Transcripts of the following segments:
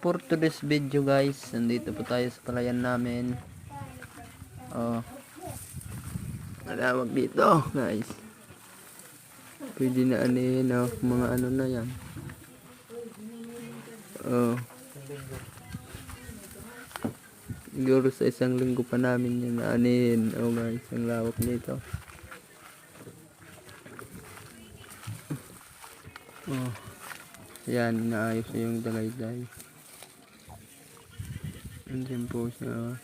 for today's video guys, nandito po tayo sa palayan namin. Malawag dito guys. Pwede na anihin mga ano na yan. Siguro sa isang linggo pa namin yan na anihin. Guys, ang lawak nito. Yan, naayos na yung dagayday. Andiyan po siya.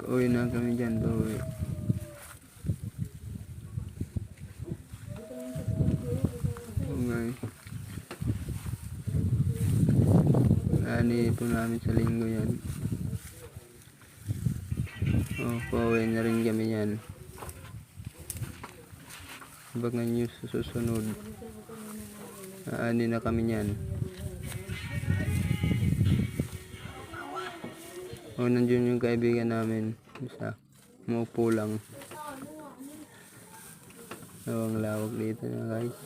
Pauwi na kami dyan, pauwi. Okay. Ani po namin sa linggo yan. Pauwi na rin kami yan. Abangan nyo sa susunod. Ani na kami yan. Nandiyon yung kaibigan namin. Isa. Maupo lang. Ang lawak dito na guys.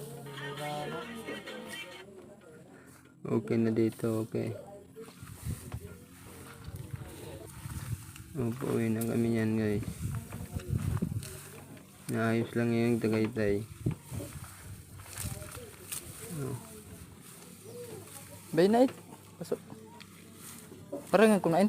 Okay na dito. Okay. Pauwi na kami yan guys. Naayos lang yung Tagaytay. Bay night. Pasok. Parang kumain.